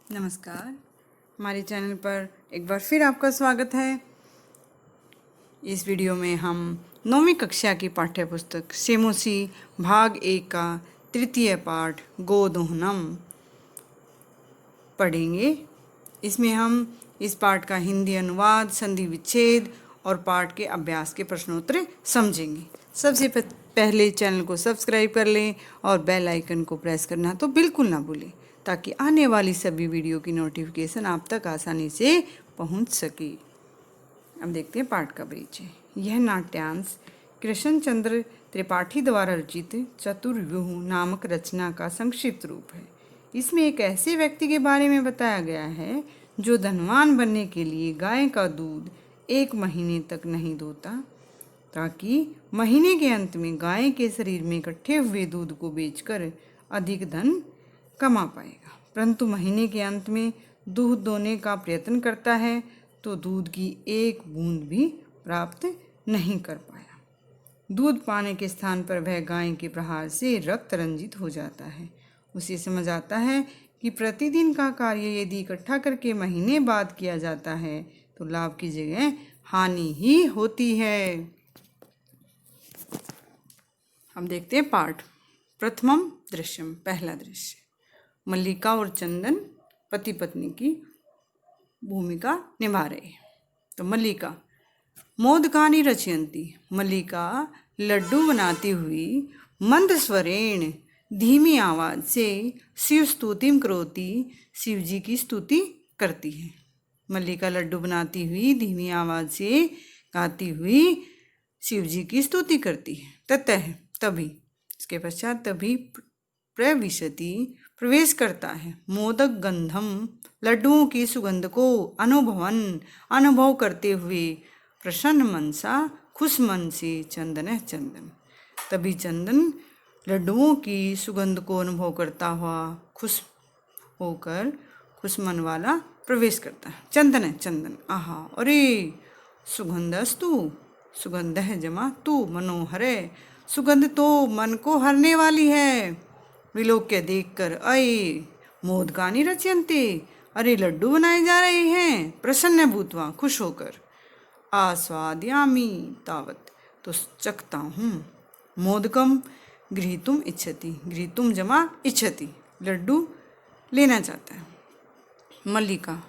नमस्कार। हमारे चैनल पर एक बार फिर आपका स्वागत है। इस वीडियो में हम 9वीं कक्षा की पाठ्य पुस्तक सेमोसी भाग 1 का तृतीय पाठ गोदोहनम पढ़ेंगे। इसमें हम इस पाठ का हिंदी अनुवाद, संधि विच्छेद और पाठ के अभ्यास के प्रश्नोत्तर समझेंगे। सबसे पहले चैनल को सब्सक्राइब कर लें और बेल आइकन को प्रेस करना तो बिल्कुल ना भूलें, ताकि आने वाली सभी वीडियो की नोटिफिकेशन आप तक आसानी से पहुंच सके। अब देखते हैं पाठ का परिचय। यह नाट्यांश कृष्ण चंद्र त्रिपाठी द्वारा रचित चतुर्व्यूह नामक रचना का संक्षिप्त रूप है। इसमें एक ऐसे व्यक्ति के बारे में बताया गया है जो धनवान बनने के लिए गाय का दूध 1 महीने तक नहीं दोता, ताकि महीने के अंत में गाय के शरीर में इकट्ठे हुए दूध को बेचकर अधिक धन कमा पाएगा। परंतु महीने के अंत में दूध दोने का प्रयत्न करता है तो दूध की एक बूंद भी प्राप्त नहीं कर पाया। दूध पाने के स्थान पर वह गाय के प्रहार से रक्त रंजित हो जाता है। उसे समझ आता है कि प्रतिदिन का कार्य यदि इकट्ठा करके महीने बाद किया जाता है तो लाभ की जगह हानि ही होती है। हम देखते हैं पाठ। प्रथमम दृश्यम, पहला दृश्य। मल्लिका और चंदन पति पत्नी की भूमिका निभा रहे। तो मल्लिका मोदकानि रचयन्ति, मल्लिका लड्डू बनाती हुई मंद स्वरेण धीमी आवाज से शिव स्तुतिम करोति, शिव जी की स्तुति करती है। मल्लिका लड्डू बनाती हुई धीमी आवाज से गाती हुई शिव जी की स्तुति करती है। ततः तभी, इसके पश्चात तभी प्रविशति प्रवेश करता है मोदक गंधम, लड्डुओं की सुगंध को अनुभव करते हुए प्रसन्न मनसा, खुश मन से चंदन चंदन। तभी चंदन लड्डुओं की सुगंध को अनुभव करता हुआ खुश होकर खुश मन वाला प्रवेश करता है। चंदन चंदन, आहा, अरे सुगंधस्तु, सुगंध है जमा तू मनोहरे, सुगंध तो मन को हरने वाली है। विलोक्य देखकर अये मोदकानि रचयन्ते, अरे लड्डू बनाए जा रहे हैं। प्रसन्न भूतवा, खुश होकर। आस्वादयामि तावत, तो चखता हूँ। मोदकम गृहीतुम इच्छति, गृहीतुम जमा इच्छति, लड्डू लेना चाहता है। मल्लिका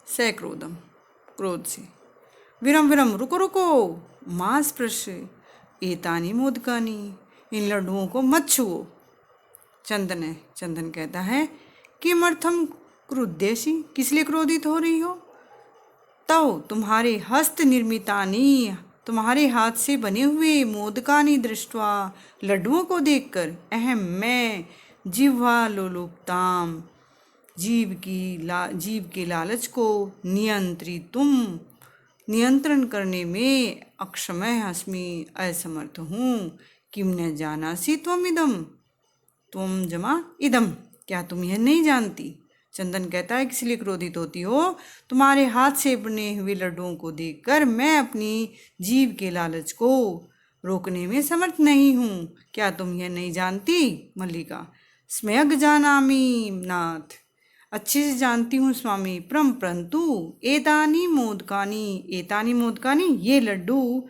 सक्रोधम, क्रोध से। विरम विरम, रुको रुको, मां स्पृश एतानि मोदकानि, इन लड्डुओं को मत छुओ। चंदन, चंदन कहता है किमर्थम क्रुद्धेसी, किस लिए क्रोधित हो रही हो। तो तुम्हारे हस्त निर्मितानि, तुम्हारे हाथ से बने हुए मोदकानि दृष्ट्वा, लड्डुओं को देखकर, अहम मैं जिह्वा लोलुपताम, जीव के लालच को नियंत्रण करने में अक्षमः अस्मि, असमर्थ हूँ। किम न जानासि त्वम इदम, त्वम जमा इदम, क्या तुम यह नहीं जानती। चंदन कहता है किस लिए क्रोधित होती हो। तुम्हारे हाथ से बने हुए लड्डुओं को देखकर मैं अपनी जीव के लालच को रोकने में समर्थ नहीं हूँ। क्या तुम यह नहीं जानती। मल्लिका स्म्यग जानामि नाथ, अच्छे से जानती हूँ स्वामी। परंतु एतानि मोदकानि, ये लड्डू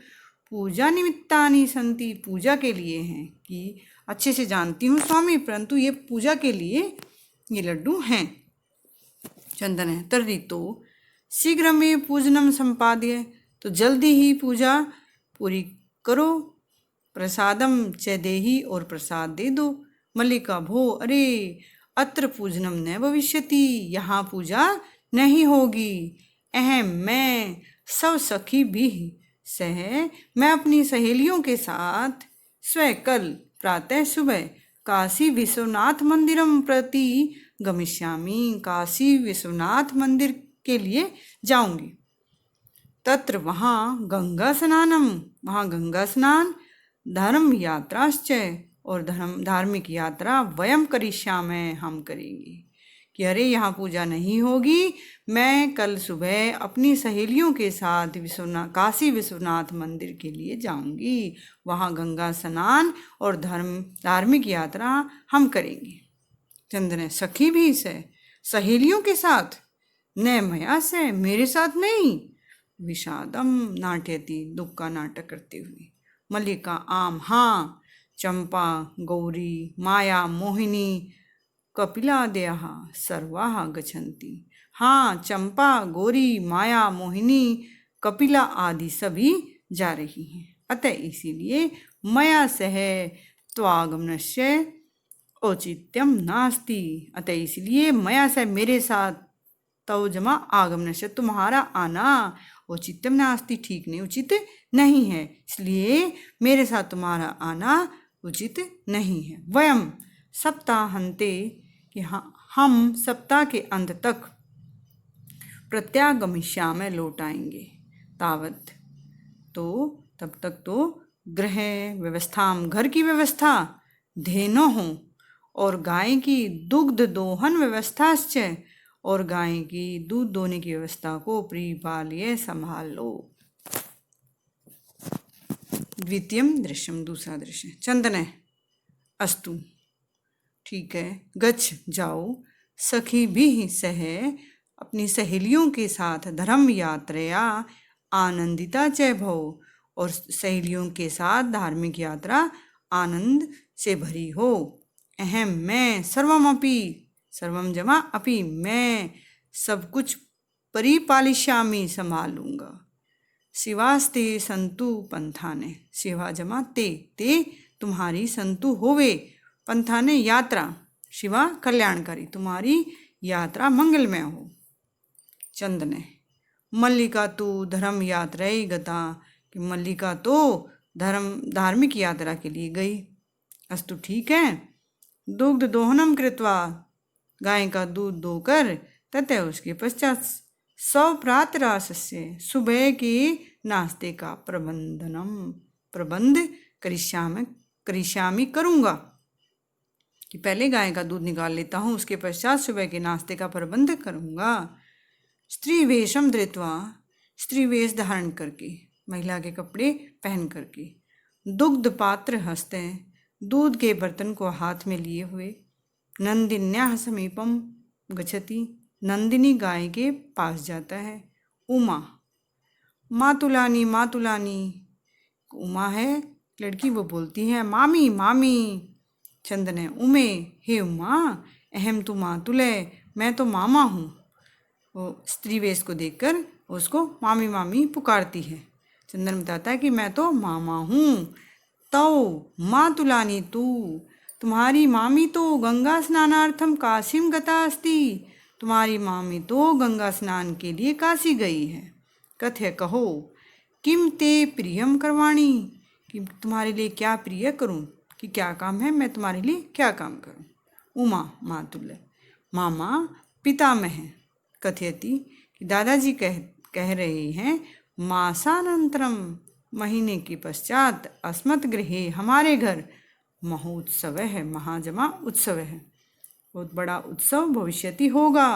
पूजा निमित्तानि संति, पूजा के लिए हैं। कि अच्छे से जानती हूँ स्वामी, परंतु ये पूजा के लिए ये लड्डू हैं। चंदन है तर्रितो शीघ्र में पूजनम संपाद्य, तो जल्दी ही पूजा पूरी करो। प्रसादम च देहि, और प्रसाद दे दो। मल्लिका भो, अरे अत्र पूजनम न भविष्यति, यहाँ पूजा नहीं होगी। अहम मैं सब सखी भी सह, मैं अपनी सहेलियों के साथ कल प्रातः सुबह काशी विश्वनाथ मंदिरम प्रति गमिष्यामि, काशी विश्वनाथ मंदिर के लिए जाऊंगी। तत्र वहाँ गंगा स्नानम, वहाँ गंगा स्नान, धर्म यात्राश्च, और धार्मिक यात्रा वयम करिष्यामः, हम करेंगे। कि अरे यहाँ पूजा नहीं होगी, मैं कल सुबह अपनी सहेलियों के साथ काशी विश्वनाथ मंदिर के लिए जाऊंगी। वहाँ गंगा स्नान और धार्मिक यात्रा हम करेंगे। चंद्र सखी भी से, सहेलियों के साथ, न मया से, मेरे साथ नहीं। विषादम नाट्यति, दुख का नाटक करते हुए। मल्लिका आम हाँ, चंपा गौरी माया मोहिनी कपिलादयः सर्वाः गच्छन्ति। हाँ, चंपा गौरी माया मोहिनी कपिला आदि सभी जा रही हैं। अतः इसीलिए मया सह त्वागमनस्य औचित्यम नास्ति। अतः इसलिए मया सह, मेरे साथ, तव जमा आगमनस्य, तुम्हारा आना, औचित्यम नास्ति, ठीक नहीं, उचित नहीं है। इसलिए मेरे साथ तुम्हारा आना उचित नहीं है। वयम सप्ताहांते, कि हम सप्ताह के अंत तक, प्रत्यागमिष्यामः, लौट आएंगे। तावत, तो तब तक तो गृह व्यवस्थाम, घर की व्यवस्था, धेनोः, और गाय की दुग्ध दोहन व्यवस्थाश्च, और गाय की दूध दोने की व्यवस्था को परिपाल्य, संभाल लो। द्वितीयम दृश्यम, दूसरा दृश्य। चंदन अस्तु, ठीक है, गच्छ, जाओ, सखी भी सह, अपनी सहेलियों के साथ, धर्म यात्रा आनंदिता च भव, और सहेलियों के साथ धार्मिक यात्रा आनंद से भरी हो। अहम, मैं, सर्वमपि, सर्वम जमा अपि, मैं सब कुछ, परिपालिष्यामि, संभालूंगा। शिवास्ते संतु पंथाने, शिवा जमा ते, ते तुम्हारी, संतु होवे, पंथाने यात्रा, शिवा कल्याणकारी, तुम्हारी यात्रा मंगलमय हो। चंदने मल्लिका तो धर्म यात्राई गता, कि मल्लिका तो धार्मिक यात्रा के लिए गई। अस्तु, ठीक है। दुग्ध दोहनम कृत्वा, गाय का दूध दोकर, तथा उसके पश्चात सौप्रातरासस्य, सुबह के नाश्ते का प्रबंध करिष्यामि, करूँगा। कि पहले गाय का दूध निकाल लेता हूँ, उसके पश्चात सुबह के नाश्ते का प्रबंध करूँगा। स्त्री वेशम धृत्वा, स्त्री वेश धारण करके, महिला के कपड़े पहन करके। दुग्ध पात्र हस्ते, दूध के बर्तन को हाथ में लिए हुए। नंदिन्याः समीपम गच्छति, नंदिनी गाय के पास जाता है। उमा, मातुलानी, मातुलानी, उमा है लड़की, वो बोलती है मामी, मामी। चंदन उमे, हे उमा, अहम तु मातुले, मैं तो मामा हूँ। वो स्त्री वेश को देखकर उसको मामी मामी पुकारती है। चंदन बताता है कि मैं तो मामा हूँ। तो मातुलानी तू, तुम्हारी मामी तो गंगा स्नानार्थम काशीम गता अस्ति, तुम्हारी मामी तो गंगा स्नान के लिए काशी गई है। कथय, कहो, किम ते प्रियम करवाणी, कि तुम्हारे लिए क्या प्रिय करूं, कि क्या काम है, मैं तुम्हारे लिए क्या काम करूं। उमा, मातुल्य, मामा पितामह, कथयति, कि दादाजी कह रहे हैं, मासानंतरम, महीने के पश्चात, अस्मत् गृहे, हमारे घर, महोत्सव है, महाजमा उत्सव है, बहुत बड़ा उत्सव भविष्यति होगा।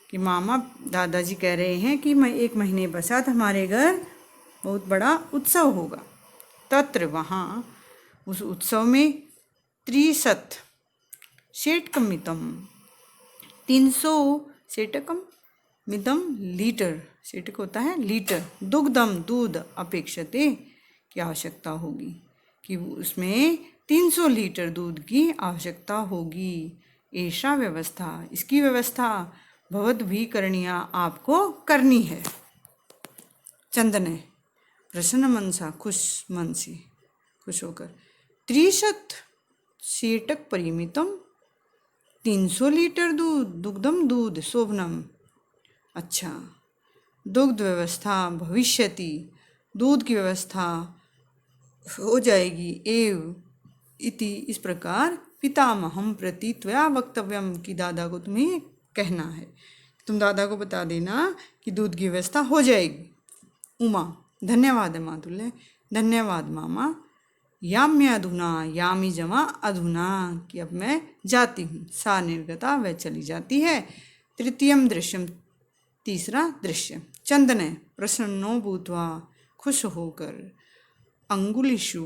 कि मामा दादाजी कह रहे हैं कि मैं 1 महीने पश्चात हमारे घर बहुत बड़ा उत्सव होगा। तत्र, वहाँ, उस उत्सव में, 30 शेटकम मितम, 300 शेटकम मितम, लीटर, शेटक होता है लीटर, दुग्धम, दूध, अपेक्षते, की आवश्यकता होगी, कि उसमें 300 लीटर दूध की आवश्यकता होगी। ऐसा व्यवस्था, इसकी व्यवस्था, भवत भी करणीया, आपको करनी है। चंदन प्रसन्न मन सा, खुश मन से, खुश होकर, 30 शेटक परिमितम, 300 लीटर दूध, दुग्धम, दूध, शोभनम, अच्छा, दुग्ध व्यवस्था भविष्यति, दूध की व्यवस्था हो जाएगी। एव इति, इस प्रकार, पितामहम प्रति त्वया वक्तव्यम, की दादा को तुम्हें कहना है, तुम दादा को बता देना कि दूध की व्यवस्था हो जाएगी। उमा, धन्यवाद मातुल्य, धन्यवाद मामा। याम्य अधुना, यामी जमा अधुना, कि अब मैं जाती हूँ। सा निर्गता, वह चली जाती है। तृतीयम दृश्यम, तीसरा दृश्य। चंदन प्रसन्नो भूत्वा, खुश होकर, अंगुलिषु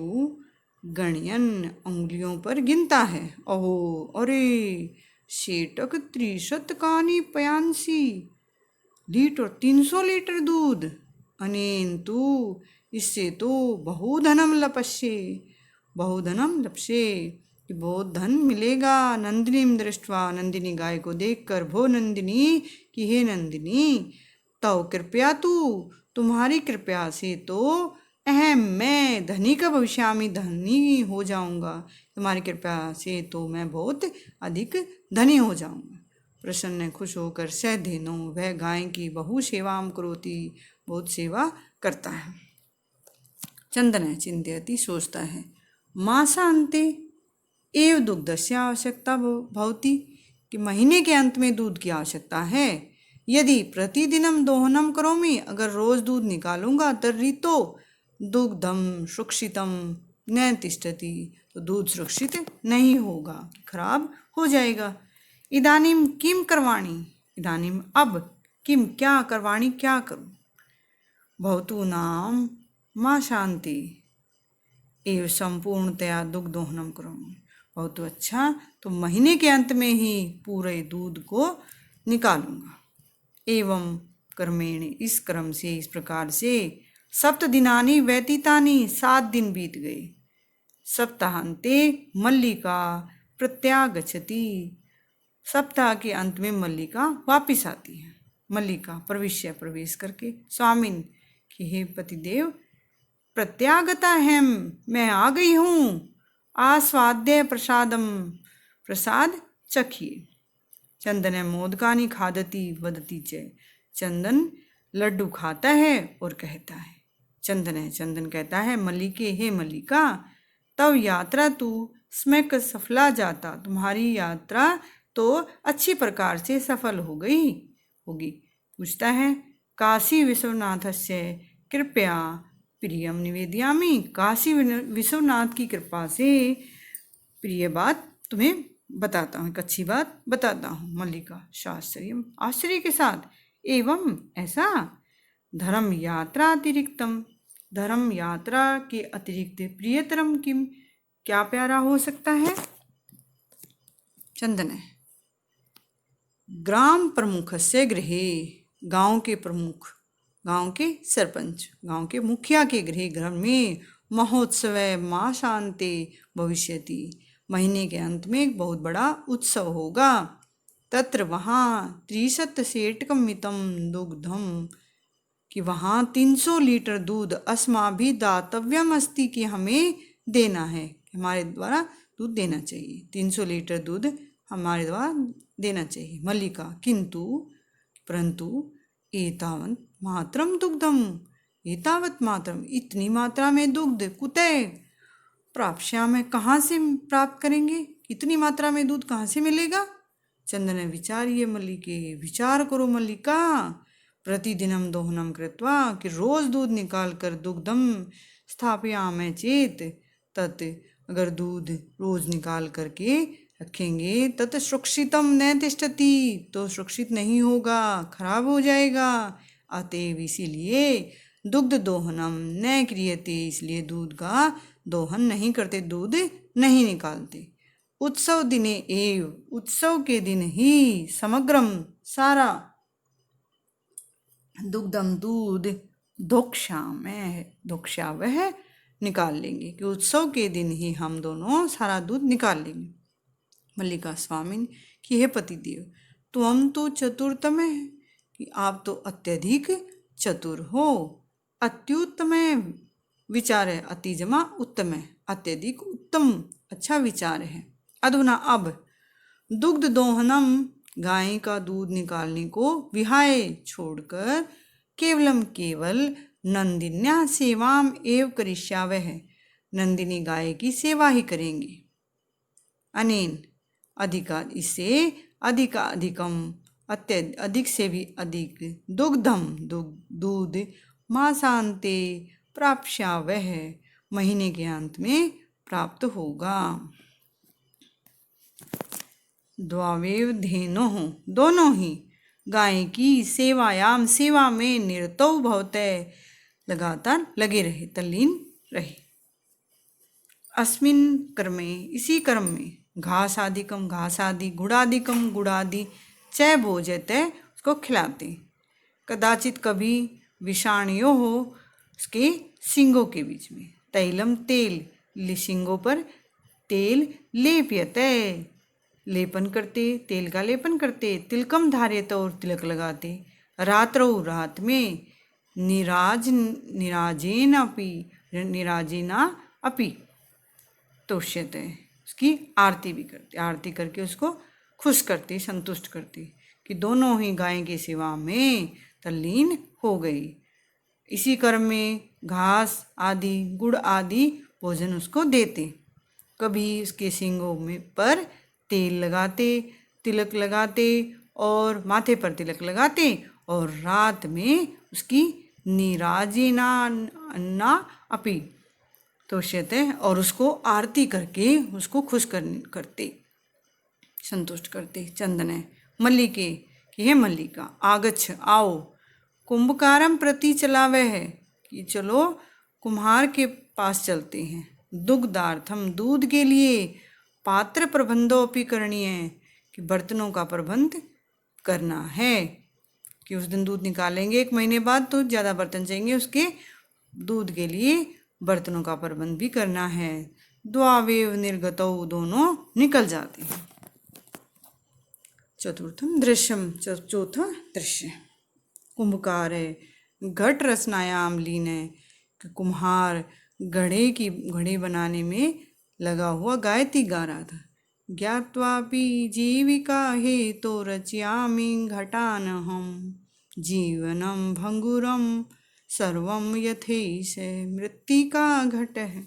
गणयन, उंगलियों पर गिनता है। ओहो, अरे, शेटक 30 कानि पयांसी लीटर 300 लीटर दूध अनेन तू इससे तो बहुधनम लपस्ये बहुधनम लपस्ये कि बहुत धन मिलेगा। नंदिनीम दृष्ट्वा नंदिनी गाय को देखकर भो नंदिनी कि हे नंदिनी तव कृपया तू तुम्हारी कृपया से तो अहम मैं धनी का भविष्यामी धनी हो जाऊंगा। तुम्हारी कृपया से तो मैं बहुत अधिक धनी हो जाऊंगा। प्रसन्न खुश होकर सह धेनो वह गाय की बहु सेवाम करोति बहुत सेवा करता है। चंदन चिंतयति सोचता है मासान्ते एव दुग्धस्य आवश्यकता भवति कि महीने के अंत में दूध की आवश्यकता है। यदि प्रतिदिनम दोहनम करोमि अगर रोज दूध निकालूंगा तर्हि तो दुग्धम सुरक्षितम न तिष्ठति तो दूध सुरक्षित नहीं होगा, खराब हो जाएगा। इदानीम किम करवाणी इदानीम अब किम क्या करवाणी क्या करूं। भवतु नाम मां शांति एव संपूर्णतया दुग्ध दोहनम करोमि बहुत अच्छा तो महीने के अंत में ही पूरे दूध को निकालूंगा। एवं कर्मेण इस क्रम से इस प्रकार से 7 दिनानि व्यतीतानि 7 दिन बीत गए। सप्ताहांते मल्लिका प्रत्यागच्छति सप्ताह के अंत में मल्लिका वापिस आती है। मल्लिका प्रवेश करके स्वामिन कि हे पतिदेव प्रत्यागता हम मैं आ गई हूँ आस्वाद्य प्रसादम प्रसाद चखिए। चंदन मोदकानि खादती वदती च चंदन लड्डू खाता है और कहता है। चंदन कहता है मल्लिके हे मल्लिका तब यात्रा तू स्मैक सफला जाता तुम्हारी यात्रा तो अच्छी प्रकार से सफल हो गई होगी। पूछता है काशी विश्वनाथस्य कृपया प्रियम निवेदयामि काशी विश्वनाथ की कृपा से प्रिय बात तुम्हें बताता हूँ, एक अच्छी बात बताता हूँ। मल्लिका शास्त्रीय आश्चर्य के साथ एवं ऐसा धर्म यात्रा अतिरिक्तम धर्म यात्रा के अतिरिक्त प्रियतरम किम क्या प्यारा हो सकता है। चंदन ग्राम प्रमुखस्य गृहे गांव के प्रमुख गांव के सरपंच गांव के मुखिया के गृह घर में महोत्सव मासान्ते भविष्यति महीने के अंत में एक बहुत बड़ा उत्सव होगा। तत्र वहाँ 30 सेटकम मितम दुग्धम कि वहाँ 300 लीटर दूध अस्माभि दातव्यम अस्ति कि हमें देना है, हमारे द्वारा दूध देना चाहिए। 300 लीटर दूध हमारे द्वारा देना चाहिए। मल्लिका किंतु परंतु एतावत् मात्रम दुग्धम एतावत् मात्रम इतनी मात्रा में दुग्ध कुतः प्राप्स्यामि कहाँ से प्राप्त करेंगे, इतनी मात्रा में दूध कहाँ से मिलेगा। चंदन विचार्य मल्लिके विचार करो मल्लिका प्रतिदिनम दोहनम कृत्वा कि रोज दूध निकाल कर दुग्धम स्थापयामि चेत तत् अगर दूध रोज निकाल करके रखेंगे तत् सुरक्षितम न तिष्ठति तो सुरक्षित नहीं होगा, खराब हो जाएगा। अतएव इसीलिए दुग्ध दोहनम न क्रियते इसलिए दूध का दोहन नहीं करते, दूध नहीं निकालते। उत्सव दिने एव उत्सव के दिन ही समग्रम सारा दुग्धम दूध धोक्षा वह निकाल लेंगे कि उत्सव के दिन ही हम दोनों सारा दूध निकाल लेंगे। मल्लिका स्वामिन कि हे पतिदेव तुम तो चतुरतम है कि आप तो अत्यधिक चतुर हो। अत्युत्तम विचार है अतिजमा उत्तम है अत्यधिक उत्तम अच्छा विचार है। अधुना अब दुग्ध दोहनम गाय का दूध निकालने को विहाय छोड़कर केवल नंदिन्या सेवाम एव करिष्यावः नंदिनी गाय की सेवा ही करेंगे। अनेन अधिका इससे अधिकम अधिक से भी अधिक दुग्धम दूध मासान्ते प्राप्स्यावः महीने के अंत में प्राप्त होगा। द्वावेव धेनोः दोनों ही गाय की सेवायाम सेवा में निरतौ भवतः लगातार लगे रहे तल्लीन रहे। अस्मिन् कर्मे इसी कर्म में घासादिकम घासादि, गुड़ादिकम गुड़ादि, च भोजते उसको खिलाते। कदाचित कभी विषाणियों हो उसके सींगों के बीच में। तैलम तेल, सींगों पर तेल लेप्यते लेपन करते, तेल का लेपन करते। तिलकम धार्यत और तिलक लगाते। रात्रौ रात में, निराजेन अपि तोष्यते उसकी आरती भी करते। आरती करके उसको खुश करते, संतुष्ट करते कि दोनों ही गाय की सेवा में तल्लीन हो गई। इसी क्रम में घास आदि गुड़ आदि भोजन उसको देते। कभी उसके सींगों में पर तेल लगाते, तिलक लगाते और माथे पर तिलक लगाते और रात में उसकी नीराजीना अपि तोष्यते और उसको आरती करके उसको खुश करते, संतुष्ट करते। चंदने मल्लिके कि हे मल्लिका, आगच्छ आओ, कुंभकारम प्रति चलावे है कि चलो कुम्हार के पास चलते हैं। दुग्धार्थम दूध के लिए, पात्र प्रबंधोपि करणीय है कि बर्तनों का प्रबंध करना है कि उस दिन दूध निकालेंगे 1 महीने बाद तो ज़्यादा बर्तन चाहिए, उसके दूध के लिए बर्तनों का प्रबंध भी करना है। द्वावेव निर्गतौ दोनों निकल जाते हैं। चतुर्थम दृश्यम, चौथा दृश्य कुंभकार है घट रचनायाम लीन है कि कुम्हार घड़े बनाने में लगा हुआ गायत्री गा रहा था। ज्ञात्वापि जीविका हेतो रचयामि घटानहं, जीवनम भंगुरम सर्वम यथैष मृत्तिका घट है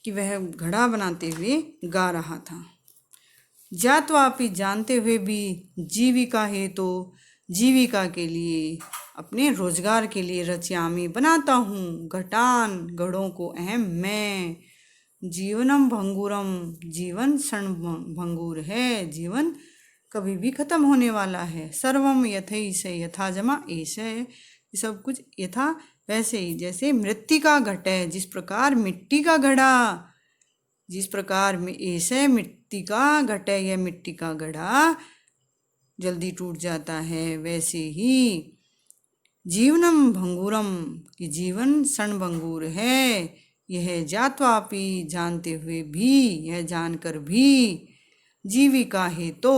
कि वह घड़ा बनाते हुए गा रहा था। ज्ञात्वापि जानते हुए भी, जीविका हेतु जीविका के लिए, अपने रोजगार के लिए, रचयामि बनाता हूँ, घटान घड़ों को, अहम मैं, जीवनम भंगुरम जीवन क्षण भंगुर है, जीवन कभी भी खत्म होने वाला है। सर्वम यथैष यथा जमा ऐश है, सब कुछ यथा वैसे ही जैसे मृत्तिका घट है, जिस प्रकार मिट्टी का घड़ा, जिस प्रकार में ऐसे मिट्टी का घट है, यह मिट्टी का घड़ा जल्दी टूट जाता है, वैसे ही जीवनम भंगुरम कि जीवन क्षण भंगुर है। यह ज्ञात्वापि जानते हुए भी, यह जानकर भी, जीविका है तो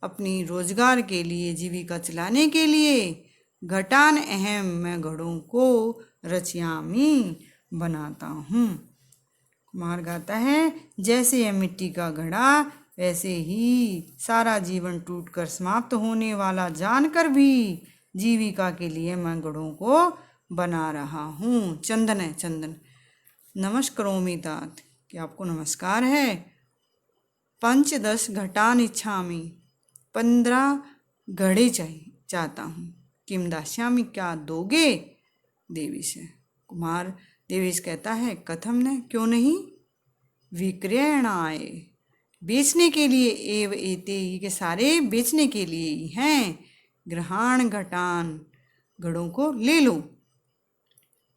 अपनी रोजगार के लिए, जीविका चलाने के लिए, घटान अहम मैं घड़ों को रचयामी बनाता हूँ। कुम्हार गाता है जैसे यह मिट्टी का घड़ा, वैसे ही सारा जीवन टूटकर समाप्त होने वाला जानकर भी जीविका के लिए मैं घड़ों को बना रहा हूँ। चंदन है, चंदन नमस्करोमि तात कि आपको नमस्कार है। 5-10 घटान इच्छामि 15 घड़े चाहता हूँ। किम दास्यामि क्या दोगे देवीश। कुमार देवेश कहता है कथम न क्यों नहीं, विक्रयणाय बेचने के लिए, एव एते के सारे बेचने के लिए ही हैं। ग्रहाण घटान घड़ों को ले लो।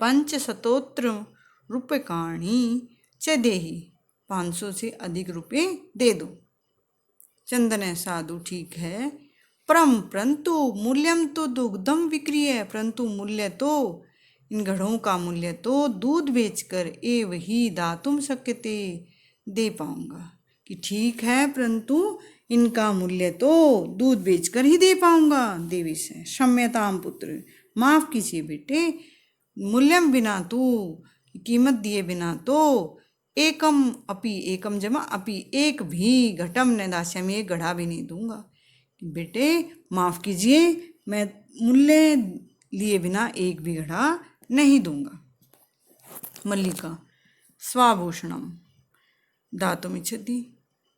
500 रूप्यकाणि च देहि 500 से अधिक रुपये दे दो। चंदन साधु ठीक है, परंतु मूल्यम तो दुग्धम विक्रिय, परंतु मूल्य तो इन घड़ों का मूल्य तो दूध बेचकर एव ही दातुम शक्यते दे पाऊंगा। कि ठीक है, परंतु इनका मूल्य तो दूध बेचकर ही दे पाऊंगा। देवी से क्षम्यताम पुत्र, माफ कीजिए बेटे, मूल्यम बिना तो, कीमत दिए बिना तो, एकम अपि, एकम जमा अपि एक भी, घटम न दास्यामि एक घड़ा भी नहीं दूंगा। बेटे माफ कीजिए, मैं मूल्य लिए बिना एक भी घड़ा नहीं दूंगा। मल्लिका स्वाभूषणम दातुम इच्छति,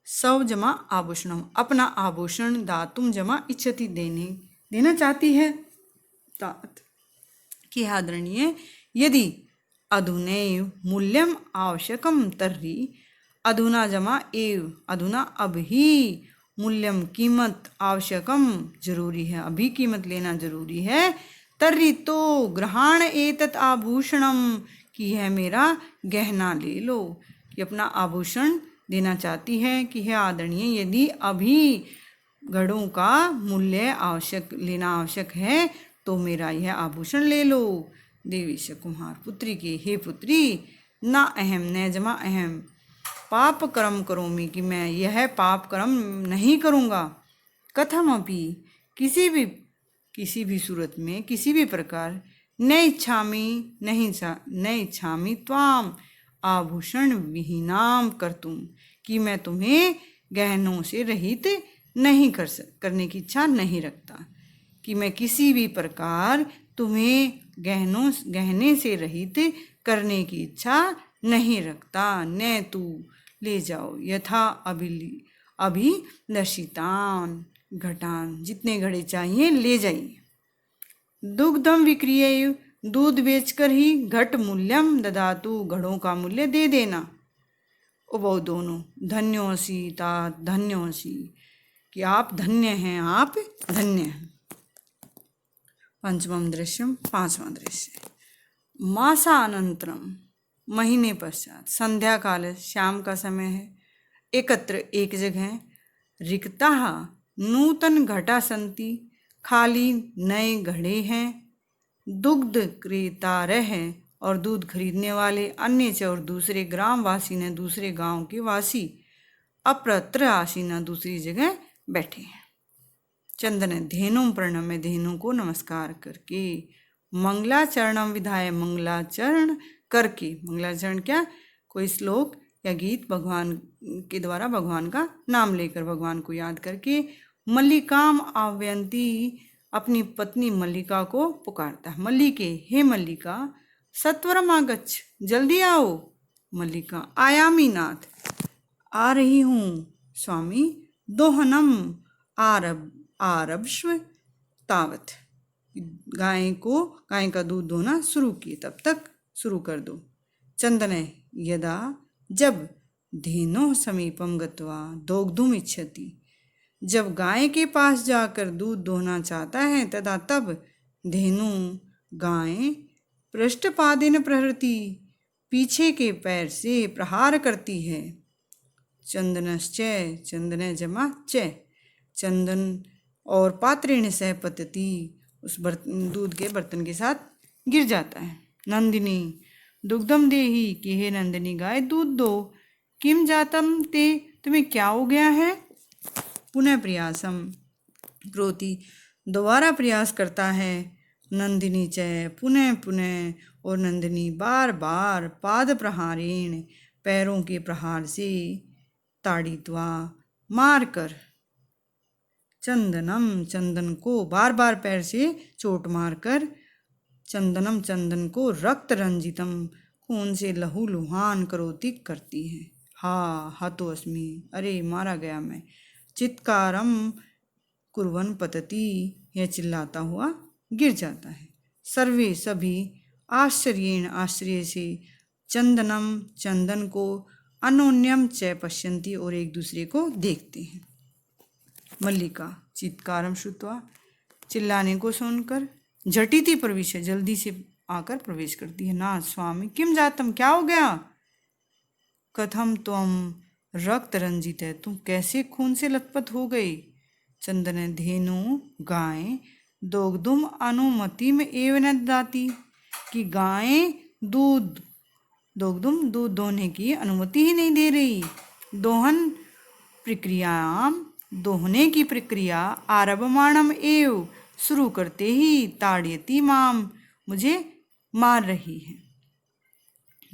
सव जमा आभूषणम अपना आभूषण, दातुम जमा इच्छति देना चाहती है। तात कि आदरणीय, यदि अधुनैव मूल्यम आवश्यकम तर्हि, अधुना जमा एव, अधुना अब ही, मूल्यम कीमत, आवश्यकम जरूरी है, अभी कीमत लेना जरूरी है। तर्हि तो ग्रहण एतत् आभूषणम कि यह मेरा गहना ले लो, कि अपना आभूषण देना चाहती है कि हे आदरणीय, यदि अभी घड़ों का मूल्य लेना आवश्यक है तो मेरा यह आभूषण ले लो। देवीश कुम्हार पुत्री के, हे पुत्री, न अहम न जमा अहम पाप कर्म करोमि, कि मैं यह पाप कर्म नहीं करूँगा। कथम अपि, किसी भी सूरत में, किसी भी प्रकार, न इच्छामि त्वाम आभूषण विहीनाम कर्तुम, कि मैं तुम्हें गहनों से रहित नहीं करने की इच्छा नहीं रखता, कि मैं किसी भी प्रकार तुम्हें गहने से रहित करने की इच्छा नहीं रखता। न तू ले जाओ यथा अभिलषितान घटान, जितने घड़े चाहिए ले जाइए। दुग्धम विक्रिय, दूध बेचकर ही घट मूल्यम ददातु, घड़ों का मूल्य दे देना। उभौ दोनों, धन्योसी तात धन्योसी, कि आप धन्य हैं, आप धन्य हैं। पंचमम दृश्यम, पांचवा दृश्य। मासानंतरम, महीने पश्चात, संध्या काल, शाम का समय है। एकत्र, एक जगह, रिक्ता नूतन घटा संति, खाली नए घड़े हैं। दुग्ध क्रेतारह हैं, और दूध खरीदने वाले, अन्य च, और दूसरे, ग्रामवासी ने, दूसरे गांव के वासी, अप्रत्र आसीना, दूसरी जगह बैठे हैं। चंदन धेनु प्रणम्य, धेनु को नमस्कार करके, मंगलाचरणम विधाय, मंगलाचरण करके, मंगलाचरण क्या, कोई श्लोक या गीत भगवान के द्वारा भगवान का नाम लेकर, भगवान को याद करके, मल्लिकाम आव्यंती, अपनी पत्नी मल्लिका को पुकारता है। मल्लिके, हे मल्लिका, सत्वरम आगच्छ, जल्दी आओ। मल्लिका, आयामी नाथ, आ रही हूँ स्वामी। दोहनम आरभस्व तावत, गाय का दूध दोहना शुरू किए, तब तक शुरू कर दो। चंदन, यदा, जब, धेनो समीपम गत्वा दोग्धुम इच्छति, जब गाय के पास जाकर दूध दोहना चाहता है, तदा तब, धेनु, गाय, पृष्ठपादेन प्रहृति, पीछे के पैर से प्रहार करती है। चंदनश्चय, चंदन जमा च, चंदन, और पात्रेण सह पतति, उस दूध के बर्तन के साथ गिर जाता है। नंदिनी, दुग्धम देही, कि हे नंदिनी, गाय दूध दो। किम जातम ते, तुम्हें क्या हो गया है। पुनः प्रयासम, क्रोति, दोबारा प्रयास करता है। नंदिनी चय, पुनः पुनः, और नंदिनी बार बार, पाद प्रहारेण, पैरों के प्रहार से, ताड़ित्वा, मारकर, चंदनम, चंदन को, बार बार पैर से चोट मारकर, चंदनम, चंदन को, रक्त रंजितम, खून से लहू लुहान, करोति, करती है। हतो अस्मि, अरे मारा गया मैं। चित्कारम कुर्वन पतति, यह चिल्लाता हुआ गिर जाता है। सर्वे, सभी, आश्चर्येण, आश्चर्य से, चंदनम, चंदन को, अनोन्यम च पश्यन्ति, और एक दूसरे को देखते हैं। मल्लिका, चित्कारम श्रुत्वा, चिल्लाने को सुनकर, झटिति प्रविश्य, जल्दी से आकर प्रवेश करती है। नाथ स्वामी, किम जातम, क्या हो गया। कथम त्वम रक्त रंजित है, तुम कैसे खून से लथपथ हो गई। चंदन, धेनु, गाय, दोग्धुम अनुमति में एव न दाती, कि गाय दूध दोहने की अनुमति ही नहीं दे रही। दोहन प्रक्रियाम, दोहने की प्रक्रिया, आरभमाणम एव, शुरू करते ही, ताड़यति माम, मुझे मार रही है।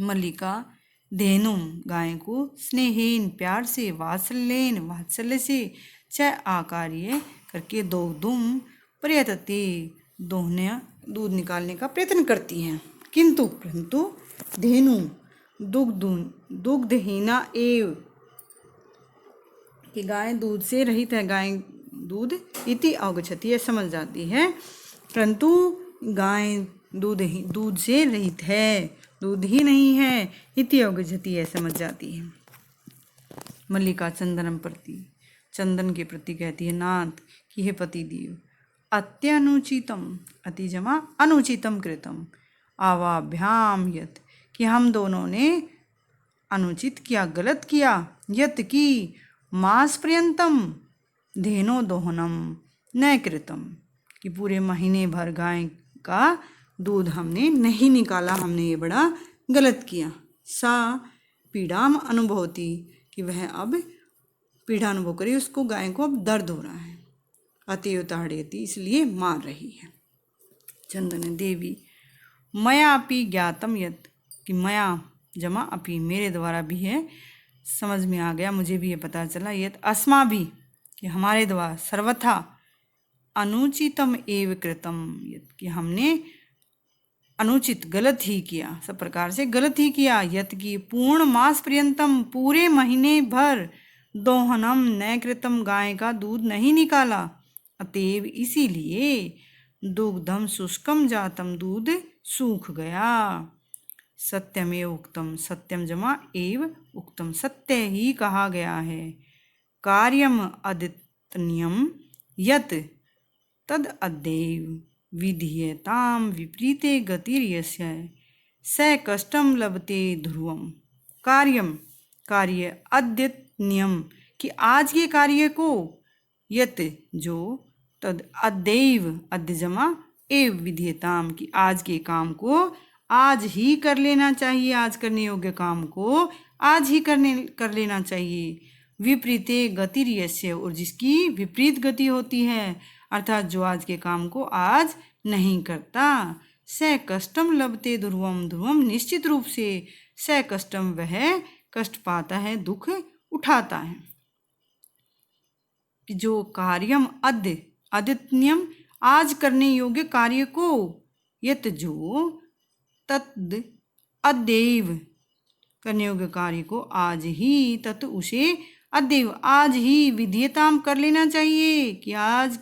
मल्लिका, धेनुम, गाय को, स्नेहेन, प्यार से, वात्सल्य से, च, आकार्य करके, दोग्धुम प्रयतते, दूध निकालने का प्रयत्न करती हैं। परंतु धेनु दुग्धहीना एव, कि गाय दूध से रहित है, गाय दूध इति अवगच्छति, यह समझ जाती है, परंतु गाय दूध से रहित है, दूध ही नहीं है, इति अवगच्छति, यह समझ जाती है। मल्लिका, चंदनम प्रति, चंदन के प्रति कहती है, नाथ, कि हे पति देव, अत्यनुचितम, अति जमा अनुचितम कृतम, आवाभ्याम यत, कि हम दोनों ने अनुचित किया, गलत किया। यत की मास पर्यंतम धेनो दोहनम न कृतम, कि पूरे महीने भर गाय का दूध हमने नहीं निकाला, हमने ये बड़ा गलत किया। सा पीड़ाम अनुभवती, कि वह अब पीड़ा अनुभव करी, उसको गाय को अब दर्द हो रहा है। अतएव ताड़यति, इसलिए मार रही है। चंदन देवी मया अपि ज्ञातम यत, कि मया जमा अपि मेरे द्वारा भी है, समझ में आ गया, मुझे भी ये पता चला, यत अस्मा भी कि हमारे द्वारा सर्वथा अनुचितम एव कृतम, यत कि हमने अनुचित गलत ही किया, सब प्रकार से गलत ही किया। यत की पूर्ण मास पर्यंतम पूरे महीने भर दोहनम न कृतम गाय का दूध नहीं निकाला। अतएव इसीलिए दुग्धम शुष्कम जातम दूध सूख गया। सत्यमेव उक्तम, सत्यम जमा एव उक्तम, सत्य ही कहा गया है। कार्यम अदितन्यम यत तद अद्यैव विधीयताम विपरीते गतिर्यस्य स कष्टम लभते ध्रुवम। कार्यम कार्य, अद्यतन्यम कि आज के कार्य को, यत जो, तद अद्यैव अद्य जमा एव विधीयताम कि आज के काम को आज ही कर लेना चाहिए, आज करने योग्य काम को आज ही कर लेना चाहिए। विपरीते गतिर्यस्य, और जिसकी विपरीत गति होती है, अर्थात जो आज के काम को आज नहीं करता। स कष्टम लभते ध्रुवम, ध्रुवम निश्चित रूप से, स कष्टम वह कष्ट पाता है, दुख उठाता है। कि जो कार्यम अद्य अद्यतन्यम आज करने योग्य कार्य को, यत जो, तद अद्यैव करने योग्य कार्य को आज ही, तत् उसे, अद्यैव आज ही, विधीयताम कर लेना चाहिए कि आज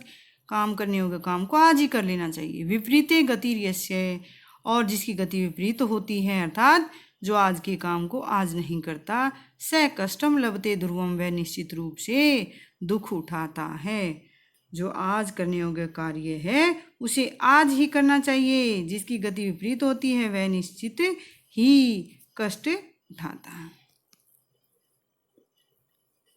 काम करने योग्य काम को आज ही कर लेना चाहिए। विपरीते गतिर्यस्य, और जिसकी गति विपरीत होती है, अर्थात जो आज के काम को आज नहीं करता। स कष्टम लभते ध्रुवम, वह निश्चित रूप से दुख उठाता है। जो आज करने योग्य कार्य है उसे आज ही करना चाहिए, जिसकी गति विपरीत होती है वह निश्चित ही कष्ट उठाता है।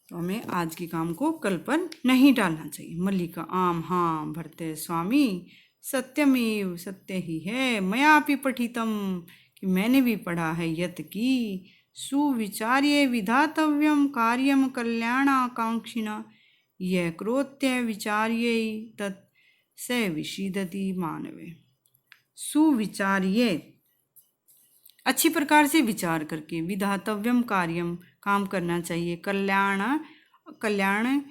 तो हमें आज के काम को कल पर नहीं टालना चाहिए। मल्लिका आम हाँ भरते स्वामी, सत्यमेव सत्य ही है, मयापि पठितम कि मैंने भी पढ़ा है, यत की सुविचार्य विधातव्यम कार्यम कल्याणाकांक्षिणा यह क्रोत्य विचार्य तत् स विषीदति मानवे। सुविचार्य अच्छी प्रकार से विचार करके, विधातव्यम कार्यम काम करना चाहिए, कल्याण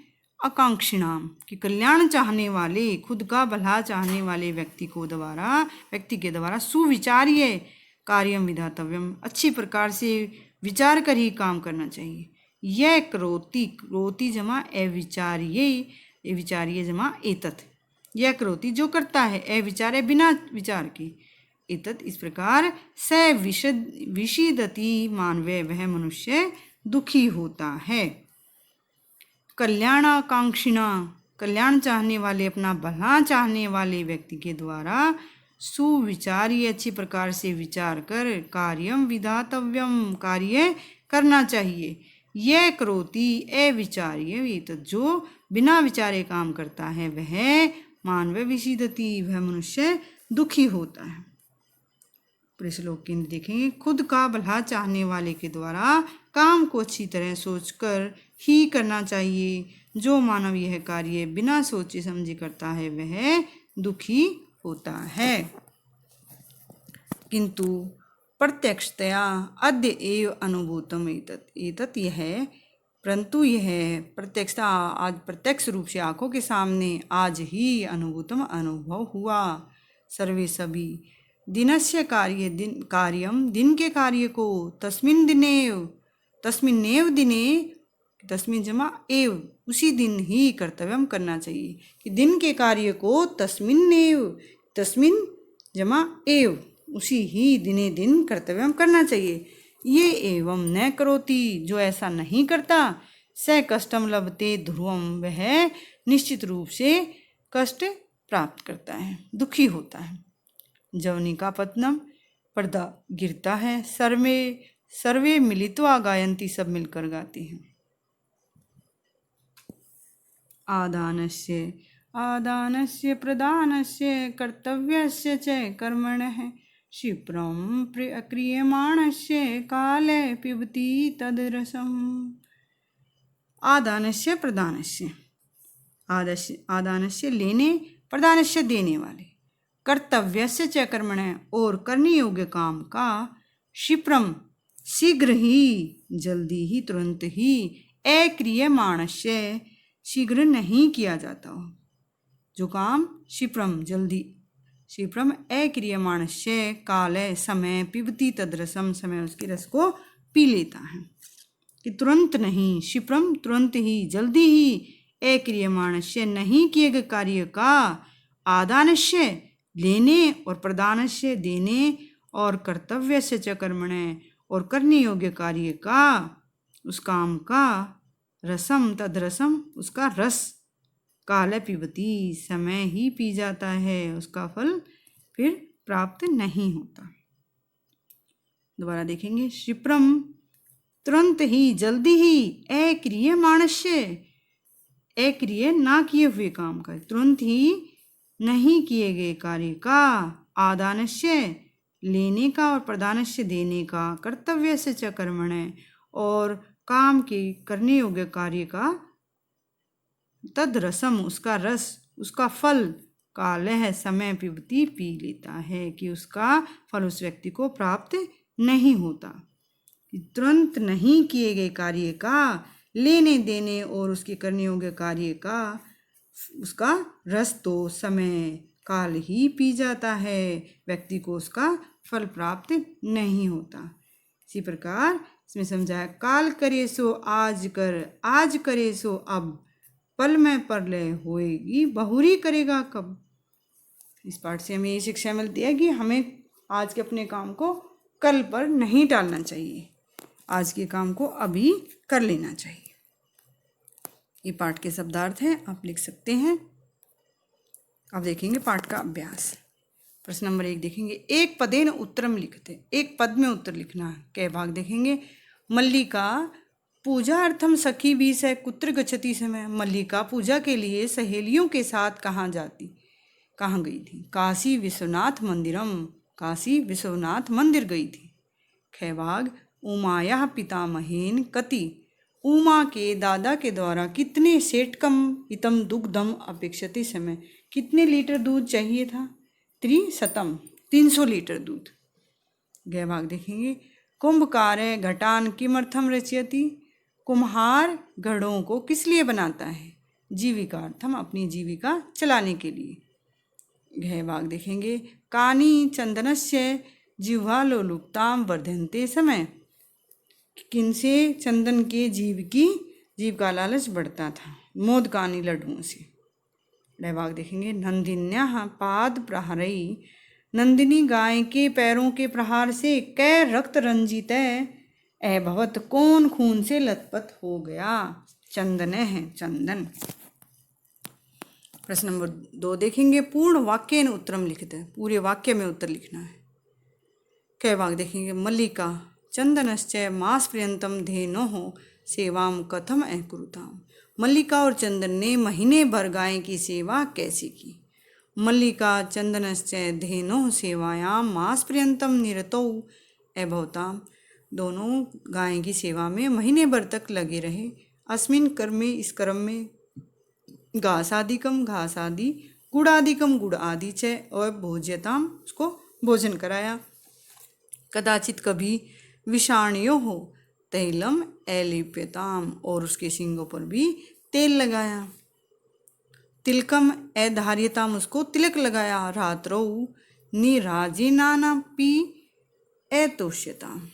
आकांक्षिणाम कि कल्याण चाहने वाले, खुद का भला चाहने वाले व्यक्ति के द्वारा सुविचार्य कार्यम विधातव्यम अच्छी प्रकार से विचार कर ही काम करना चाहिए। यह क्रोति जमा अविचार्य, विचार्य जमा एतत्, यह क्रोति जो करता है, अविचार्य बिना विचार के, एतत् इस प्रकार, स विषीदति मानवे वह मनुष्य दुखी होता है। कल्याणाकांक्षिणा कल्याण चाहने वाले, अपना भला चाहने वाले व्यक्ति के द्वारा सुविचार्य अच्छी प्रकार से विचार कर कार्यम विधातव्यम कार्य करना चाहिए। यह क्रोति अविचार्य तो जो बिना विचारे काम करता है वह मानव विषीदति वह मनुष्य दुखी होता है। पूरे श्लोक के देखेंगे, खुद का भला चाहने वाले के द्वारा काम को अच्छी तरह सोचकर ही करना चाहिए। जो मानव यह कार्य बिना सोचे समझे करता है वह दुखी होता है। किंतु प्रत्यक्षतया अद्य एव अनुभूतम एतत् यह, परंतु यह प्रत्यक्षता आज प्रत्यक्ष रूप से आंखों के सामने आज ही अनुभूतम अनुभव हुआ। सर्वे सभी दिनस्य कार्यम दिन के कार्य को तस्मिन्नेव दिने तस्मिन् जमा एव उसी दिन ही कर्तव्यम करना चाहिए कि दिन के कार्य को तस्मिन् जमा एव उसी ही दिने दिन कर्तव्यम करना चाहिए। ये एवं न करोति जो ऐसा नहीं करता, स कष्टम लभते ध्रुवम वह निश्चित रूप से कष्ट प्राप्त करता है, दुखी होता है। जवनिका पत्नम पर्दा गिरता है, सर्वे मिलित्वा गायन्ति सब मिलकर गाते हैं। आदानस्य आदानस्य प्रदानस्य कर्तव्यस्य च कर्मणः क्षिप्रं क्रियमाणस्य काले पिबति तद्रसम्। आदानस्य प्रदानस्य, आदानस्य लेने, प्रदानस्य देने वाले, कर्तव्यस्य च कर्मणः और करने योग्य काम का, क्षिप्रम शीघ्र ही, जल्दी ही, तुरंत ही, अक्रियमाणस्य शीघ्र नहीं किया जाता हो, जो काम क्षिप्रम जल्दी, क्षिप्रम अक्रियमाणस्य काले समय, पिबती तद्रसम समय उसके रस को पी लेता है, कि तुरंत नहीं, क्षिप्रम तुरंत ही, जल्दी ही, अक्रियमाणस्य नहीं किए गए कार्य का, आदानस्य लेने और प्रदानस्य देने और कर्तव्यस्य च कर्मणे और करने योग्य कार्य का, उस काम का, रसम तद्रसम उसका रस, काल पिबती समय ही पी जाता है, उसका फल फिर प्राप्त नहीं होता। दोबारा देखेंगे, क्षिप्रम तुरंत ही, जल्दी ही, अक्रियमाणस्य अक्रिय ना किए हुए काम का, तुरंत ही नहीं किए गए कार्य का, आदानस्य लेने का और प्रदानस्य देने का, कर्तव्यस्य च कर्मणे और काम के करने योग्य कार्य का, तद रसम उसका रस, उसका फल, कालह समय पिबती पी लेता है, कि उसका फल उस व्यक्ति को प्राप्त नहीं होता। तुरंत नहीं किए गए कार्य का, लेने देने और उसके करने योग्य कार्य का, उसका रस तो समय काल ही पी जाता है, व्यक्ति को उसका फल प्राप्त नहीं होता। इसी प्रकार इसमें समझाया, काल करे सो आज कर, आज करे सो अब, पल में परलय होएगी, बहुरी करेगा कब। इस पाठ से हमें ये शिक्षा मिलती है कि हमें आज के अपने काम को कल पर नहीं टालना चाहिए, आज के काम को अभी कर लेना चाहिए। ये पाठ के शब्दार्थ हैं, आप लिख सकते हैं। अब देखेंगे पाठ का अभ्यास। प्रश्न नंबर 1 देखेंगे, एक पदेन उत्तरम लिखते, एक पद में उत्तर लिखना है। कई भाग देखेंगे, मल्लिका पूजा अर्थम सखी भी से कुत्र गच्छति समय, मल्लिका पूजा के लिए सहेलियों के साथ कहाँ गई थी? काशी विश्वनाथ मंदिरम, काशी विश्वनाथ मंदिर गई थी। खै भाग, उमाया पितामहेन कति, उमा के दादा के द्वारा कितने सेटकम इतम दुग्धम अपेक्षति समय, कितने लीटर दूध चाहिए था? 300 लीटर दूध। गै भाग देखेंगे, कुंभकारे घटान किमर्थम रचयति, कुम्हार घड़ों को किस लिए बनाता है? जीविकार्थम, अपनी जीविका चलाने के लिए। गै भाग देखेंगे, कानी चंदनस्य जिह्वालोलुप्ताम वर्धन्ते समय, किनसे चंदन के जीव का लालच बढ़ता था? मोदकानी लड्डुओं से। भाग देखेंगे, नंदिन्या पाद प्रहारई, नंदिनी गाय के पैरों के प्रहार से कै रक्त रंजित अभवत, कौन खून से लथपथ हो गया? चंदन है, चंदन। प्रश्न नंबर 2 देखेंगे, पूर्ण वाक्य उत्तरम लिखते हैं, पूरे वाक्य में उत्तर लिखना है। कै भाग देखेंगे, मल्लिका चंदनश्च मास पर्यंतम धेनोः सेवाम कथम अकुरुताम, मल्लिका और चंदन ने महीने भर गाय की सेवा कैसे की? मल्लिका चंदनश्च धेनोः सेवायाम मास पर्यंतम निरतौ अभवताम, दोनों गाय की सेवा में महीने भर तक लगे रहे। अस्मिन कर्मे, इस कर्म में, घासादिकम घास आदि, गुड़ादिकम गुड़ आदि च, और भोज्यताम उसको भोजन कराया। कदाचित कभी विषाणियों हो तैलम एलिप्यताम, और उसके सींगों पर भी तेल लगाया। तिलकम अधार्यताम, उसको तिलक लगाया। रात्रौ निराजिनाना पी अतोष्यताम,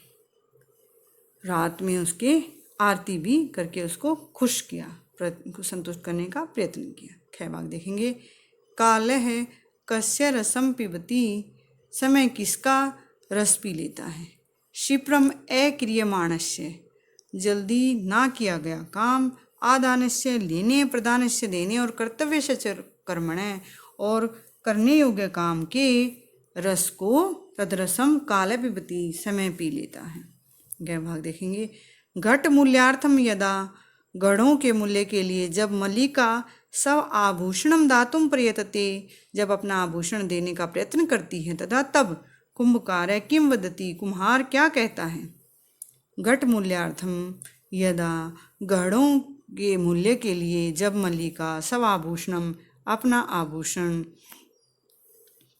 रात में उसके आरती भी करके उसको खुश किया, संतुष्ट करने का प्रयत्न किया। खै भाग देखेंगे, कालह कस्य रसम पिबती, समय किसका रस पी लेता है? क्षिप्रम अक्रियमाणस्य, जल्दी ना किया गया काम, आदानस्य लेने, प्रदानस्य देने, और कर्तव्यस्य च कर्मणे और करने योग्य काम के रस को, तदरसम काल पिबती समय पी लेता है। गै भाग देखेंगे, घट मूल्यार्थम यदा, गढ़ों के मूल्य के लिए जब मल्लिका सव आभूषणम दातुम प्रयतते, जब अपना आभूषण देने का प्रयत्न करती है, तथा तब कुंभकार किम वदति, कुम्हार क्या कहता है। घट मूल्यार्थम, यदा गढ़ों के मूल्य के लिए जब मल्लिका सव आभूषणम अपना आभूषण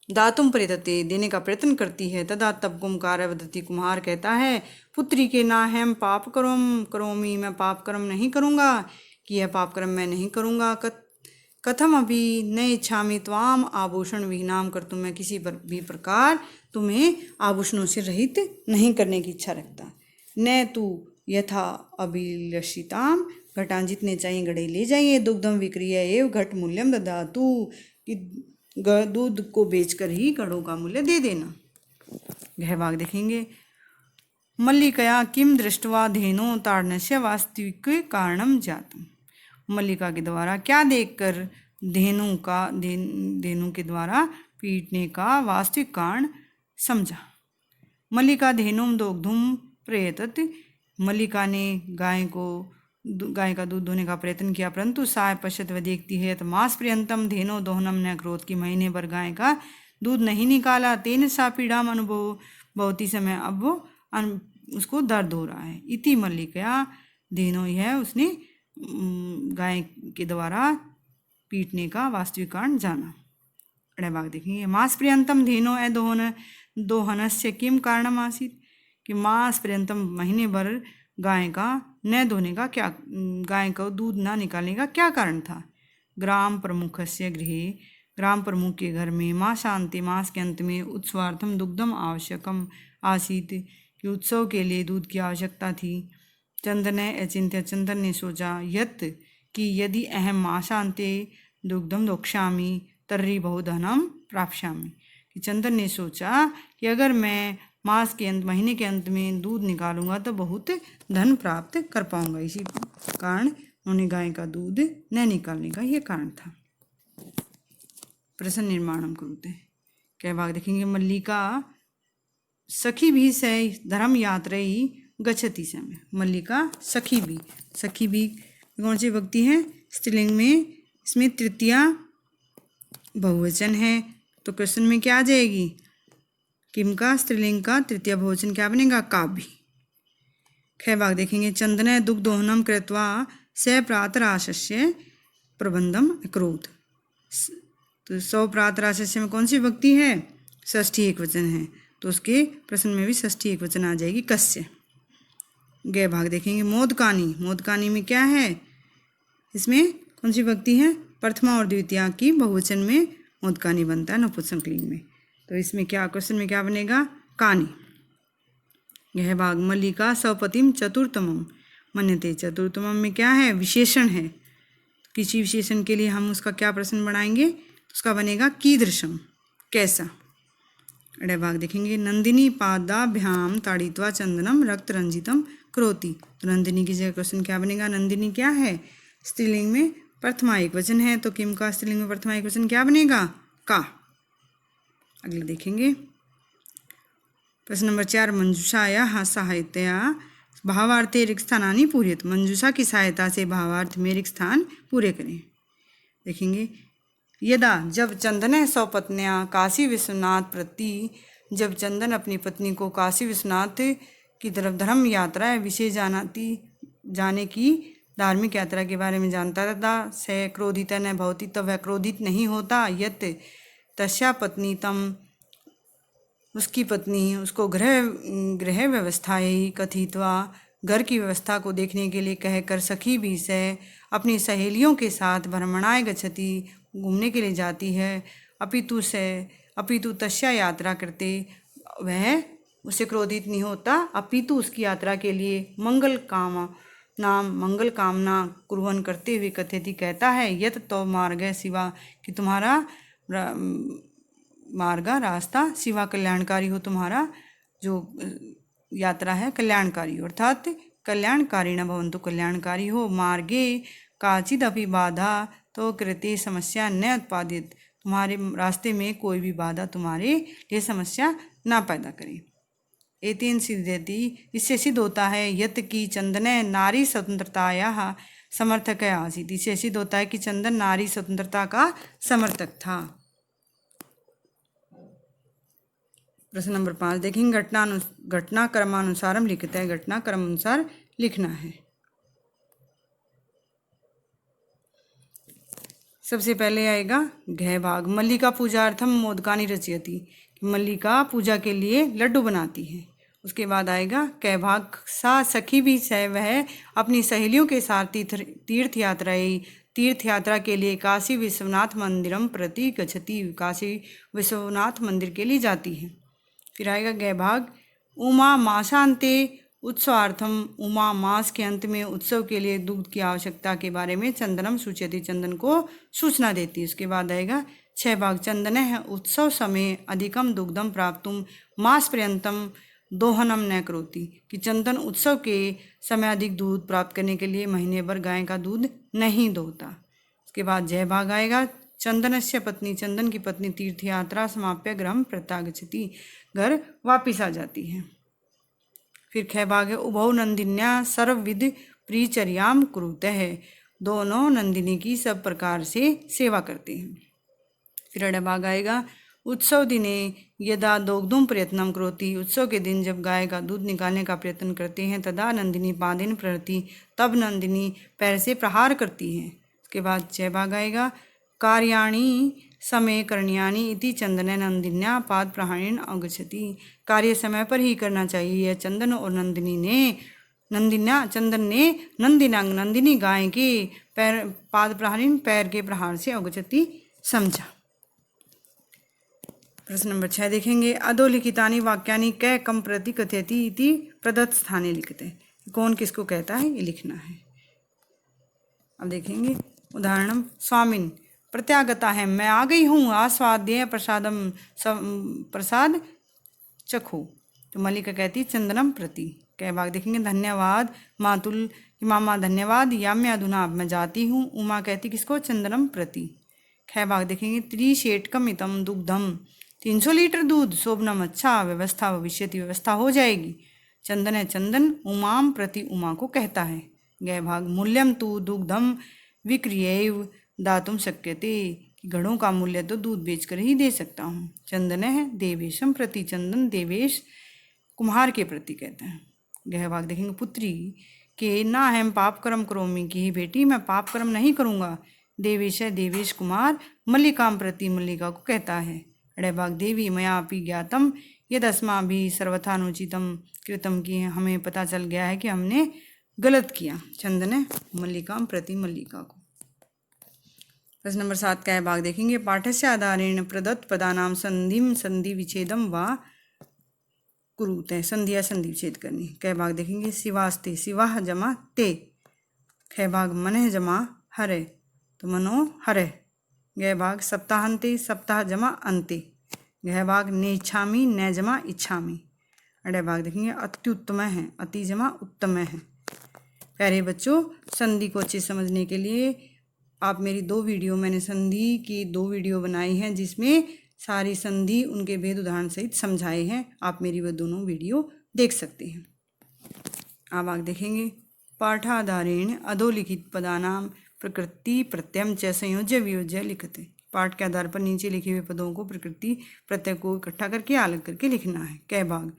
दातुम प्रयतते देने का प्रयत्न करती है, तदा तब कुम्भकार वदति कुम्हार कहता है, पुत्री के ना हम पाप करोमी, मैं पाप कर्म नहीं करूँगा, कि यह पाप कर्म मैं नहीं करूँगा। कथम अभी न इच्छामि त्वाम आभूषण विहीनाम कर, मैं किसी भी प्रकार तुम्हें आभूषणों से रहित नहीं करने की इच्छा रखता। न तू यथा अभिलषिताम, घटान जितने चाहिए गड़े ले जाइए, दुग्धम विक्रिय एवं घट मूल्यम ददातु, कि दूध को बेचकर ही घड़ों का मूल्य दे देना। यह भाग देखेंगे। मल्लिकया किम दृष्टवा धेनो ताड़नस्य वास्तविक कारणम जातम, मल्लिका के द्वारा क्या देखकर धेनु के द्वारा पीटने का वास्तविक कारण समझा। मल्लिका धेनुम दोग्धुम प्रयतत, मल्लिका ने गाय का दूध धोने का प्रयत्न किया, परंतु सा पश्यत वह देखती है, तो मास पर्यंतम धेनो दोहनम न क्रोध, की महीने भर गाय का दूध नहीं निकाला, तेन सा पीड़ाम अनुभव बहुत ही समय अब वो उसको दर्द हो रहा है। इति मल्लिका धेनो, यह उसने गाय के द्वारा पीटने का वास्तविक कारण जाना। अड़े भाग देखेंगे। मास पर्यंतम धेनो दोहनस्य किम कारणम आसीत, कि मास पर्यंतम महीने भर गाय का न धोने का क्या, गाय का दूध ना निकालने का क्या कारण था। ग्राम प्रमुखस्य गृहे, ग्राम प्रमुख के घर में, मासांते मास के अंत में, उत्सवार्थम दुग्धम आवश्यकम आसीत, कि उत्सव के लिए दूध की आवश्यकता थी। चंदन अचिंत्य, चंदन ने सोचा, यत कि यदि अहम मासांते दुग्धम दोक्ष्यामि तर्हि बहुधनम प्राप्स्यामि, कि चंदन ने सोचा कि अगर मैं मास के अंत, महीने के अंत में दूध निकालूंगा तो बहुत धन प्राप्त कर पाऊंगा। इसी कारण उन्होंने गाय का दूध न निकालने का यह कारण था। प्रश्न निर्माणम करुते, क्या भाग देखेंगे। मल्लिका सखी भी से धर्म यात्राई गच्छति समय, मल्लिका सखी भी कौन सी व्यक्ति है, स्त्रीलिंग में, इसमें तृतीया बहुवचन है, तो क्वेश्चन में क्या आ जाएगी, किम का स्त्रीलिंग का तृतीय बहुवचन क्या बनेगा, काव्य। ख भाग देखेंगे। चंदन दुग्धोहनम कृत्वा स प्रातराशस्य प्रबंधम अक्रोध, तो सौ प्रातराशस्य में कौन सी व्यक्ति है, षष्ठी एक वचन है, तो उसके प्रश्न में भी षष्ठी एक वचन आ जाएगी, कस्य। गए भाग देखेंगे। मोदकानी में क्या है, इसमें कौन सी व्यक्ति है, प्रथमा और द्वितीया की बहुवचन में मोदकानी बनता है नपुंसकलिंग में, तो इसमें क्या क्वेश्चन में क्या बनेगा, कानी। यह भाग। मल्लिका सपतिम चतुर्थमम मन्यते, चतुर्थमम में क्या है, विशेषण है, किसी विशेषण के लिए हम उसका क्या प्रश्न बनाएंगे, उसका बनेगा कीदृशम, कैसा। अड़े भाग देखेंगे। नंदिनी पादाभ्याम ताड़ित्वा चंदनम रक्त रंजितम करोति, तो नंदिनी की जगह क्वेश्चन क्या बनेगा, नंदिनी क्या है, स्त्रीलिंग में प्रथमा एक वचन है, तो किम का स्त्रीलिंग में प्रथमा एक वचन क्या बनेगा, का। अगले देखेंगे। प्रश्न नंबर 4, मंजूषाया सहायतया भावार्थे रिक्त स्थानानि पूर्यत, मंजूषा की सहायता से भावार्थ में रिक्त स्थान पूरे करें। देखेंगे। यदा, जब चंदन सौपत्न्या काशी विश्वनाथ प्रति, जब चंदन अपनी पत्नी को काशी विश्वनाथ की तरफ धर्म यात्रा विशेष जाने की धार्मिक यात्रा के बारे में जानता था, स क्रोधित न भवति, तब वह क्रोधित नहीं होता, यत तस्या पत्नी तम, उसकी पत्नी उसको गृह व्यवस्था ही कथित्वा, घर की व्यवस्था को देखने के लिए कहकर सखी भी से अपनी सहेलियों के साथ भ्रमणाय गच्छति, घूमने के लिए जाती है। अपितु तस्या यात्रा करते, वह उससे क्रोधित नहीं होता, अपितु उसकी यात्रा के लिए मंगल कामना कुर्वन करते हुए कथयति, कहता है, यत तो मार्ग शिवा, कि तुम्हारा मार्ग रास्ता शिवा कल्याणकारी हो, तुम्हारा जो यात्रा है कल्याणकारी, अर्थात कल्याणकारी न भवन्तु, कल्याणकारी हो। मार्गे काचिद अपि बाधा तो कृते समस्या न उत्पादित, तुम्हारे रास्ते में कोई भी बाधा तुम्हारे लिए समस्या ना पैदा करे। एतेन सिद्ध्यति, इससे सिद्ध होता है, यत की चंदन नारी स्वतंत्रताया समर्थक आसीत्। इससे सिद्ध होता है कि चंदन नारी स्वतंत्रता का समर्थक था। प्रश्न नंबर 5 देखेंगे, घटना क्रमानुसारम लिखते हैं। घटना क्रम अनुसार लिखना है। सबसे पहले आएगा घ भाग, मल्लिका पूजार्थम मोदकानि रचयति, मल्लिका पूजा के लिए लड्डू बनाती है। उसके बाद आएगा क भाग, सा सखी भी है, वह अपनी सहेलियों के साथ तीर्थ यात्रा के लिए काशी विश्वनाथ मंदिरम प्रति गच्छति, काशी विश्वनाथ मंदिर के लिए जाती है। फिर आएगा ग भाग, उमा मासांते उत्सवार्थम, उमा मास के अंत में उत्सव के लिए दूध की आवश्यकता के बारे में चंदनम सूचयति, चंदन को सूचना देती है। उसके बाद आएगा 6 भाग, चंदन है उत्सव समय अधिकम दुग्धम प्राप्तुम मास पर्यंतम दोहनम न करोति, कि चंदन उत्सव के समय अधिक दूध प्राप्त करने के लिए महीने भर गाय का दूध नहीं दोहता। उसके बाद जय भाग आएगा, चंदनस्य पत्नी, चंदन की पत्नी तीर्थ यात्रा समाप्य गृहम प्रत्यागच्छति, घर वापिस आ जाती है। फिर ख भाग है, उभौ नंदिन्या सर्वविध प्रिचर्याम कुरुतः, दोनों नंदिनी की सब प्रकार से सेवा करते हैं। फिर अड़ भाग आएगा, उत्सव दिने यदा दोग्धुम प्रयत्नम करोति, उत्सव के दिन जब गाय का दूध निकालने का प्रयत्न करते हैं, तदा नंदिनी पादेन प्रहरति, तब नंदिनी पैर से प्रहार करती है। उसके बाद 6 भाग आएगा, कार्याणि समय करण्यानि इति चंदन नंदिन्या पाद प्रहारेण अगच्छति, कार्य समय पर ही करना चाहिए। यह चंदन और चंदन ने नंदिनी गाय के पैर पाद प्रहारेण पैर के प्रहार से अगच्छति समझा। प्रश्न नंबर 6 देखेंगे, अधोलिखितानि वाक्यानि कै कम प्रति कथयति इति प्रदत्त स्थाने लिखते, कौन किसको कहता है ये लिखना है। अब देखेंगे उदाहरणम, स्वामिन प्रत्यागता है, मैं आ गई हूँ, आस्वाद्य प्रसाद चखो, तो मल्लिका कहती चंदनम प्रति। कै भाग देखेंगे, धन्यवाद मातुल, मामा धन्यवाद, याम्य अधुना अब मैं जाती हूँ, उमा कहती किसको, चंदनम प्रति। ख भाग देखेंगे, त्रिशेटकम इतम दुग्धम, 300 लीटर दूध, शोभनम अच्छा, व्यवस्था भविष्यति व्यवस्था हो जाएगी, चंदन है चंदन उमाम प्रति, उमा को कहता है। ग भाग, मूल्यम तु दुग्धम विक्रियैव दातुम शक्यते, घड़ों का मूल्य तो दूध बेचकर ही दे सकता हूँ। चंदन है देवेशम प्रति, चंदन देवेश कुम्हार के प्रति कहते हैं। गह भाग देखेंगे, पुत्री के ना हम पाप कर्म करोमी, की ही बेटी मैं पाप कर्म नहीं करूँगा। देवेश है देवेश कुमार मल्लिकाम प्रति, मल्लिका को कहता है। अड़े भाग, देवी मया अपि ज्ञातम यदस्मा भी सर्वथानुचितम कृतम, की हमें पता चल गया है कि हमने गलत किया। चंदन है मल्लिकाम प्रति, मल्लिका को। प्रश्न नंबर 7 का भाग देखेंगे, पाठस्य आधारेण प्रदत्त पदानाम संधि विच्छेदम व कुरुते, संधि या संधि विच्छेद करनी। कै भाग देखेंगे, शिवास्ते, शिवाह जमा ते। ख भाग, मनः जमा हरे, तो मनो हरे। गह भाग, सप्ताहांते, सप्ताह जमा अंते। गह भाग, नेच्छामी, न जमा इच्छामी। अड़े भाग देखेंगे, अत्युत्तम है, अति जमा उत्तम है। प्यारे बच्चों, संधि को अच्छे समझने के लिए आप मेरी मैंने संधि की 2 वीडियो बनाई हैं, जिसमें सारी संधि उनके भेद उदाहरण सहित समझाए हैं। आप मेरी वह दोनों वीडियो देख सकते हैं। अब आगे देखेंगे, पाठाधारेण अधोलिखित पदानाम प्रकृति प्रत्यय च संयोज्य वियोज्य लिखते। पाठ के आधार पर नीचे लिखे हुए पदों को प्रकृति प्रत्यय को इकट्ठा करके अलग करके लिखना है। कै भाग,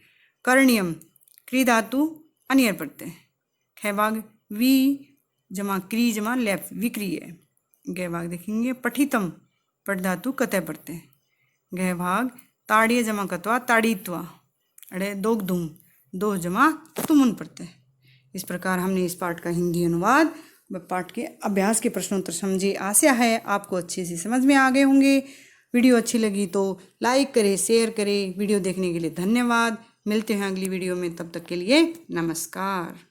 कर्णियम क्री धातु अनियर प्रत्यय। ख भाग, वी जमा क्री जमा लेप विक्रिय। गह भाग देखेंगे, पठितम पठ धातु कतय प्रत्यय। गह भाग, ताड़िय जमा कत्वा ताड़ित्वा। अड़े दोग्धुम दो जमा तुमुन प्रत्यय। इस प्रकार हमने इस पाठ का हिंदी अनुवाद पाठ के अभ्यास के प्रश्नोत्तर समझे। आशा है आपको अच्छे से समझ में आ गए होंगे। वीडियो अच्छी लगी तो लाइक करें, शेयर करें। वीडियो देखने के लिए धन्यवाद। मिलते हैं अगली वीडियो में, तब तक के लिए नमस्कार।